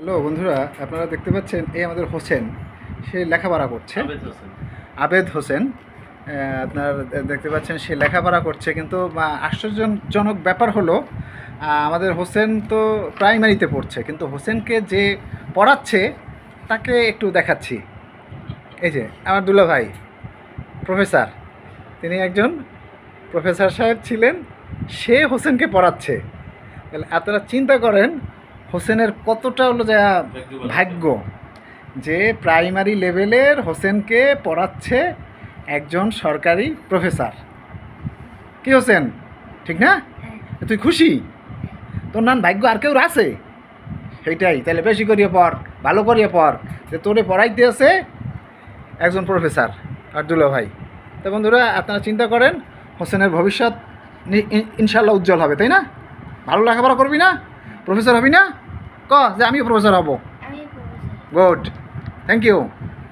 Hello বন্ধুরা, আপনারা দেখতে পাচ্ছেন এই আমাদের হোসেন, সে লেখাপড়া করছে। আবেদ হোসেন, আপনার দেখতে পাচ্ছেন সে লেখাপড়া করছে, কিন্তু আশ্চর্যজনক ব্যাপার হলো আমাদের হোসেন তো প্রাইমারিতে পড়ছে, কিন্তু হোসেনকে যে পড়াচ্ছে তাকে একটু দেখাচ্ছি। এই যে আমার দুলা ভাই প্রফেসর, তিনি একজন প্রফেসর সাহেব ছিলেন, সে হোসেনকে পড়াচ্ছে। তাহলে আপনারা চিন্তা করেন হোসেনের কতটা হলো যা ভাগ্য, যে প্রাইমারি লেভেলের হোসেনকে পড়াচ্ছে একজন সরকারি প্রফেসর। কি হোসেন, ঠিক না? তুই খুশি? তোর নাম ভাগ্য আর কেউ আছে? সেইটাই, তাহলে বেশি করিয়ে পড়, ভালো করিয়ে পড়, যে তোরে পড়াইতে আছে একজন প্রফেসর আর দুলা ভাই। তো বন্ধুরা, আপনারা চিন্তা করেন হোসেনের ভবিষ্যৎ ইনশাল্লাহ উজ্জ্বল হবে, তাই না? ভালো লেখাপড়া করবি না? প্রফেসর হবি না? ক যে আমিও প্রফেসর হব। Good, thank you.